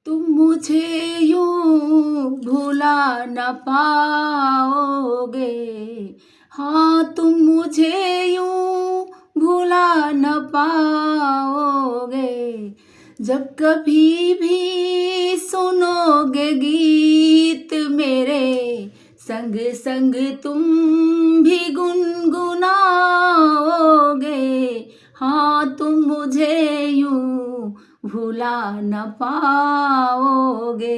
तुम मुझे यूं भुला न पाओगे। हाँ, तुम मुझे यूं भुला न पाओगे। जब कभी भी सुनोगे गीत मेरे, संग संग तुम भी गुनगुनाओगे। हाँ, तुम मुझे यूं भुला न पाओगे।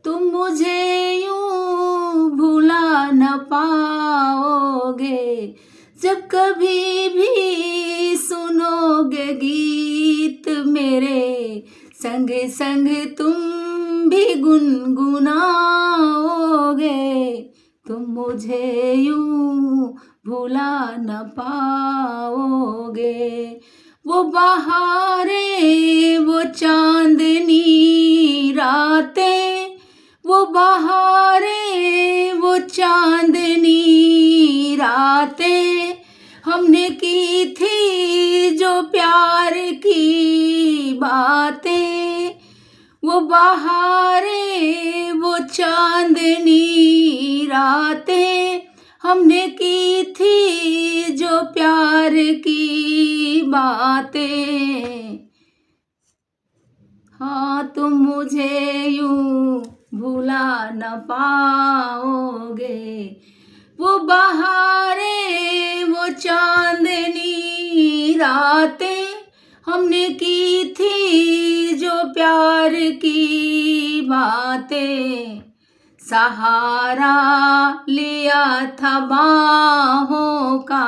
तुम मुझे यूं भुला न पाओगे। जब कभी भी सुनोगे गीत मेरे, संग संग तुम भी गुनगुनाओगे। तुम मुझे यूं भुला न पाओगे। वो बहारें, वो चांदनी रातें, वो बहारें, वो चांदनी रातें हमने की थी जो प्यार की बातें। वो बहारें, वो चांदनी रातें हमने की थी जो प्यार की बातें। हाँ, तुम मुझे यूं भुला न पाओगे। वो बहारें, वो चांदनी रातें हमने की थी जो प्यार की बातें। सहारा लिया था बाहों का,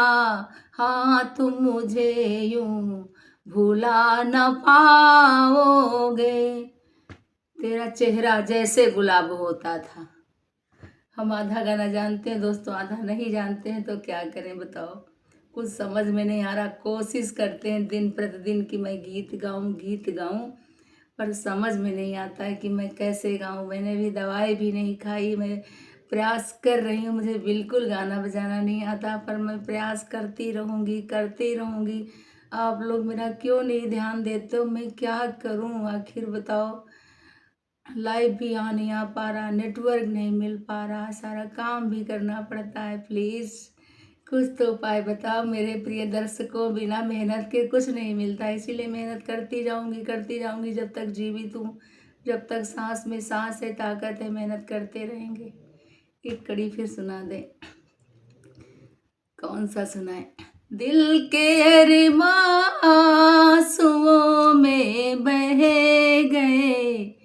हाँ तुम मुझे यूं भुला न पाओगे। तेरा चेहरा जैसे गुलाब होता था। हम आधा गाना जानते हैं दोस्तों, आधा नहीं जानते हैं, तो क्या करें बताओ। कुछ समझ में नहीं आ रहा। कोशिश करते हैं दिन प्रतिदिन कि मैं गीत गाऊं, पर समझ में नहीं आता है कि मैं कैसे गाऊं। मैंने भी दवाई भी नहीं खाई, मैं प्रयास कर रही हूँ। मुझे बिल्कुल गाना बजाना नहीं आता, पर मैं प्रयास करती रहूँगी। आप लोग मेरा क्यों नहीं ध्यान देते हो? मैं क्या करूँ आखिर बताओ। लाइव भी यहाँ नहीं आ पा रहा, नेटवर्क नहीं मिल पा रहा, सारा काम भी करना पड़ता है। प्लीज़ कुछ तो उपाय बताओ मेरे प्रिय दर्शकों। बिना मेहनत के कुछ नहीं मिलता, इसीलिए मेहनत करती जाऊंगी जब तक जीवित हूँ, जब तक सांस में सांस है, ताकत है, मेहनत करते रहेंगे। एक कड़ी फिर सुना दे। कौन सा सुनाए? दिल के अरमां आंसुओं में बह गए,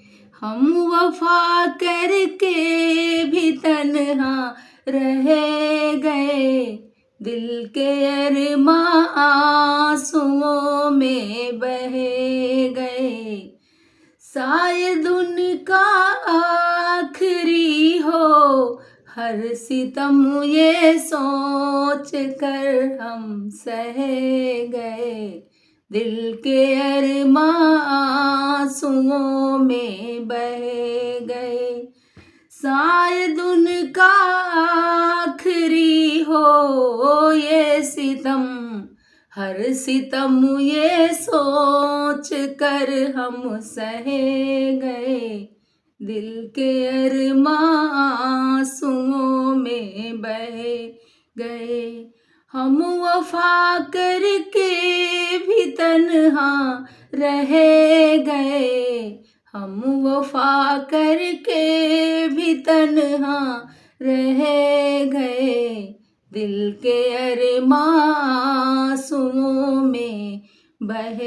हम वफा करके भी तन्हा रह गए। दिल के अरमां आंसुओं में बह गए, शायद उनका आखिरी हो हर सितम ये सोच कर हम सह गए। दिल के अरमां आंसुओं में बह गए, शायद उनका आखिरी हो ये सितम, हर सितम ये सोच कर हम सह गए। दिल के अरमां आंसुओं में बह गए, हम वफा करके भी तन्हा रह गए। हम वफा करके भी तन्हा रह गए। दिल के अरमां आंसुओं में बह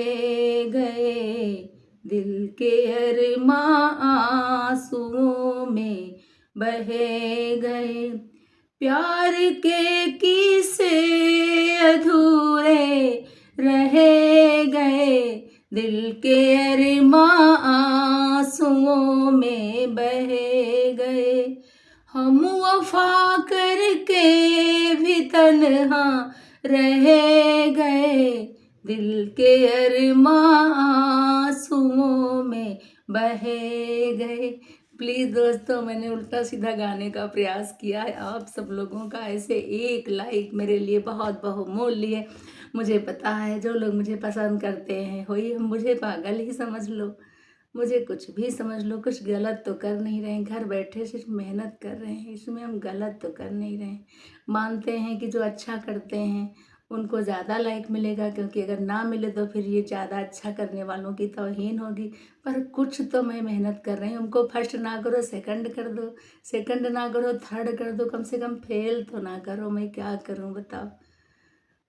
गए। दिल के अरमां आंसुओं में बह गए। प्यार के किस्से अधूरे रह गए, दिल के अरमां आंसुओं में बह गए। हम वफा करके भी तन्हा रह गए, दिल के अरमां आंसुओं में बह गए। प्लीज़ दोस्तों, मैंने उल्टा सीधा गाने का प्रयास किया है। आप सब लोगों का ऐसे एक लाइक मेरे लिए बहुत बहुमूल्य है। मुझे पता है जो लोग मुझे पसंद करते हैं, वही मुझे पागल ही समझ लो। मुझे कुछ भी समझ लो, कुछ गलत तो कर नहीं रहे हैं, घर बैठे सिर्फ मेहनत कर रहे हैं, इसमें हम गलत तो कर नहीं रहे हैं। मानते हैं कि जो अच्छा करते हैं उनको ज़्यादा लाइक मिलेगा, क्योंकि अगर ना मिले तो फिर ये ज़्यादा अच्छा करने वालों की तौहीन होगी। पर कुछ तो मैं मेहनत कर रही हूँ, उनको फर्स्ट ना करो सेकंड कर दो, सेकंड ना करो थर्ड कर दो, कम से कम फेल तो ना करो। मैं क्या करूँ बताओ।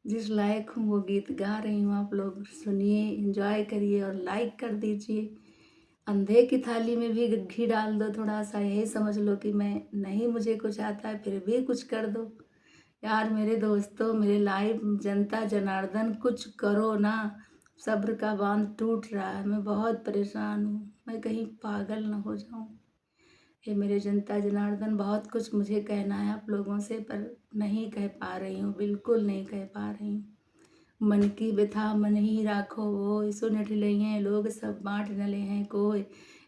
जिस लायक हूँ वो गीत गा रही हूँ, आप लोग सुनिए, एंजॉय करिए और लाइक कर दीजिए। अंधे की थाली में भी घी डाल दो थोड़ा सा, यही समझ लो कि मैं नहीं, मुझे कुछ आता है फिर भी कुछ कर दो। यार मेरे दोस्तों, मेरे लाइव जनता जनार्दन, कुछ करो ना। सब्र का बांध टूट रहा है, मैं बहुत परेशान हूँ, मैं कहीं पागल न हो जाऊँ। ये मेरे जनता जनार्दन, बहुत कुछ मुझे कहना है आप लोगों से, पर नहीं कह पा रही हूँ, बिल्कुल नहीं कह पा रही हूँ। मन की व्यथा मन ही राखो वो, सुन ढिलइये लोग सब बाँट न ले हैं कोई।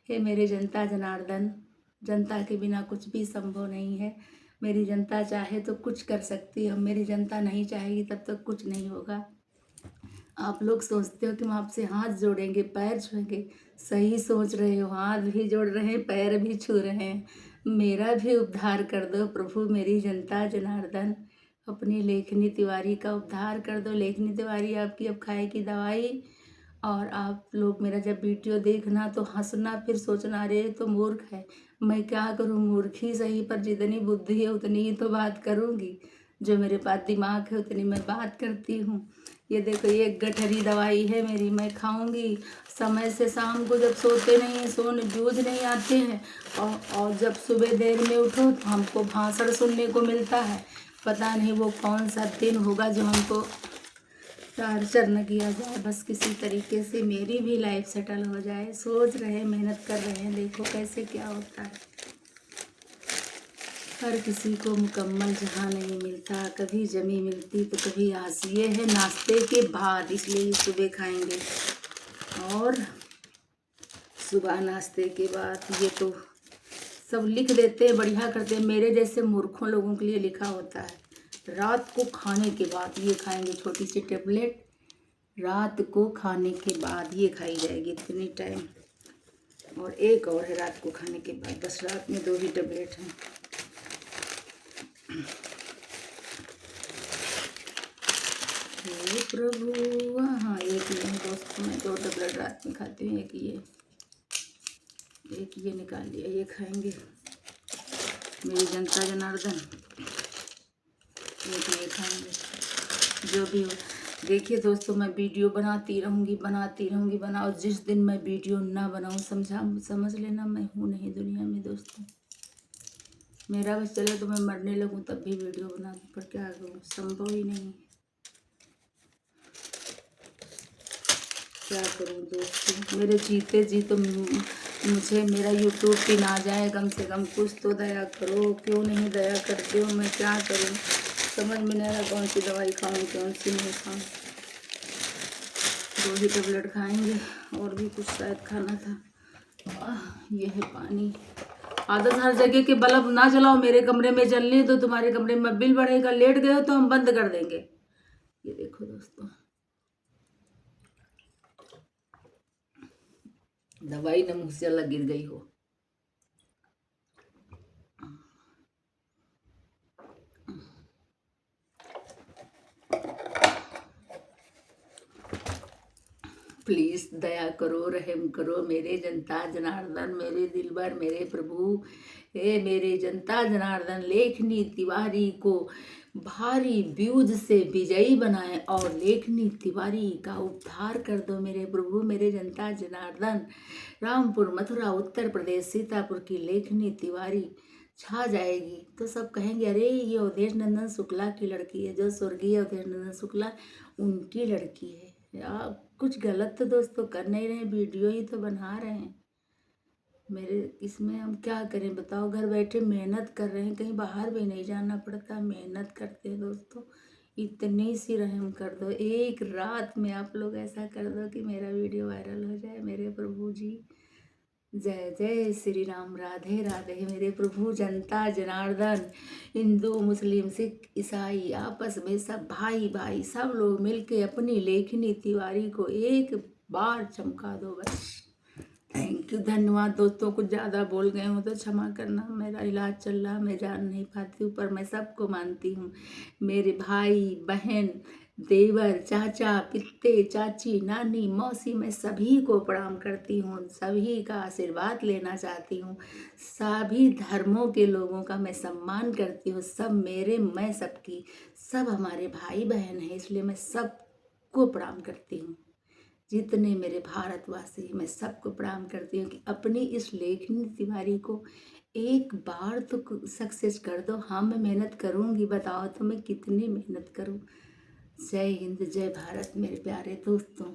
हे मेरे जनता जनार्दन, जनता के बिना कुछ भी संभव नहीं है। मेरी जनता चाहे तो कुछ कर सकती है, मेरी जनता नहीं चाहेगी तब तक कुछ नहीं होगा। आप लोग सोचते हो कि हम आपसे हाथ जोड़ेंगे, पैर छुएंगे, सही सोच रहे हो, हाथ भी जोड़ रहे हैं, पैर भी छू रहे हैं। मेरा भी उद्धार कर दो प्रभु, मेरी जनता जनार्दन। अपनी लेखनी तिवारी का उद्धार कर दो। लेखनी तिवारी आपकी अब खाए की दवाई। और आप लोग मेरा जब वीडियो देखना तो हंसना, फिर सोचना अरे तो मूर्ख है। मैं क्या करूँ, मूर्ख ही सही, पर जितनी बुद्धि है उतनी ही तो बात करूँगी। जो मेरे पास दिमाग है उतनी मैं बात करती हूँ। ये देखो, ये गठरी दवाई है मेरी, मैं खाऊंगी समय से। शाम को जब सोते नहीं हैं, जूझ नहीं आते हैं, और जब सुबह देर में उठो तो हमको भाषण सुनने को मिलता है। पता नहीं वो कौन सा दिन होगा जो हमको टार्चर न किया जाए, बस किसी तरीके से मेरी भी लाइफ सेटल हो जाए। सोच रहे हैं, मेहनत कर रहे हैं, देखो कैसे क्या होता है। हर किसी को मुकम्मल जहाँ नहीं मिलता, कभी जमी मिलती तो कभी आस। ये है नाश्ते के बाद, इसलिए सुबह खाएंगे। और सुबह नाश्ते के बाद ये तो सब लिख देते हैं, बढ़िया करते हैं। मेरे जैसे मूर्खों लोगों के लिए लिखा होता है रात को खाने के बाद ये खाएंगे, छोटी सी टेबलेट रात को खाने के बाद ये खाई जाएगी इतनी टाइम। और एक और है रात को खाने के बाद, बस रात में 2 ही टेबलेट हैं। हे प्रभु, हाँ एक ये है दोस्तों, मैं 2 टेबलेट रात में खाती हूँ। एक ये निकाल लिया, ये खाएंगे मेरी जनता जनार्दन। एक ये खाएंगे, जो भी हो। देखिए दोस्तों, मैं वीडियो बनाती रहूँगी बनाओ। जिस दिन मैं वीडियो ना बनाऊँ, समझ लेना मैं हूँ नहीं दुनिया में दोस्तों। मेरा बस चले तो मैं मरने लगूँ तब भी वीडियो बना दूँ, पर क्या करूँ, संभव ही नहीं। क्या करूँ दोस्तों, मेरे जीते जी तो मुझे मेरा यूट्यूब पे ना जाए, कम से कम कुछ तो दया करो। क्यों नहीं दया करते हो, मैं क्या करूँ, समझ में नहीं आ रहा कौन सी दवाई खाऊँ कौन सी नहीं खाऊँ। 2 ही टेबलेट खाएंगे, और भी कुछ शायद खाना था। ये है पानी। आदत हर जगह के बल्ब ना जलाओ, मेरे कमरे में जलने दो, तुम्हारे कमरे में बिल बढ़ेगा। लेट गए हो तो हम बंद कर देंगे। ये देखो दोस्तों, दवाई ने मुँह से अलग गिर गई हो। प्लीज़ दया करो, रहम करो मेरे जनता जनार्दन, मेरे दिलबर, मेरे प्रभु। हे मेरे जनता जनार्दन, लेखनी तिवारी को भारी व्यूज से विजयी बनाए और लेखनी तिवारी का उद्धार कर दो मेरे प्रभु, मेरे जनता जनार्दन। रामपुर, मथुरा, उत्तर प्रदेश, सीतापुर की लेखनी तिवारी छा जाएगी तो सब कहेंगे अरे ये अवधेश नंदन शुक्ला की लड़की है, जो स्वर्गीय अवधेश नंदन शुक्ला उनकी लड़की है। यार कुछ गलत तो दोस्तों कर नहीं रहे, वीडियो ही तो बना रहे हैं। मेरे इसमें हम क्या करें बताओ, घर बैठे मेहनत कर रहे हैं, कहीं बाहर भी नहीं जाना पड़ता, मेहनत करते हैं दोस्तों। इतनी सी रहम कर दो, एक रात में आप लोग ऐसा कर दो कि मेरा वीडियो वायरल हो जाए मेरे प्रभु जी। जय जय श्री राम, राधे राधे मेरे प्रभु। जनता जनार्दन, हिंदू मुस्लिम सिख ईसाई आपस में सब भाई भाई, सब लोग मिलके अपनी लेखनी तिवारी को एक बार चमका दो बस। थैंक धन्यवाद दोस्तों, कुछ ज़्यादा बोल गए हूँ तो क्षमा करना। मेरा इलाज चल रहा, मैं जान नहीं पाती हूँ, पर मैं सबको मानती हूँ। मेरे भाई बहन, देवर, चाचा, पित्ते, चाची, नानी, मौसी, मैं सभी को प्रणाम करती हूँ, सभी का आशीर्वाद लेना चाहती हूँ। सभी धर्मों के लोगों का मैं सम्मान करती हूँ। सब मेरे, मैं सबकी, सब हमारे भाई बहन हैं, इसलिए मैं सबको प्रणाम करती हूँ। जितने मेरे भारतवासी, मैं सबको प्रणाम करती हूँ कि अपनी इस लेखनी तिवारी को एक बार तो सक्सेस कर दो। हाँ, मैं मेहनत करूँगी, बताओ तो मैं कितनी मेहनत करूँ। जय हिंद, जय भारत मेरे प्यारे दोस्तों।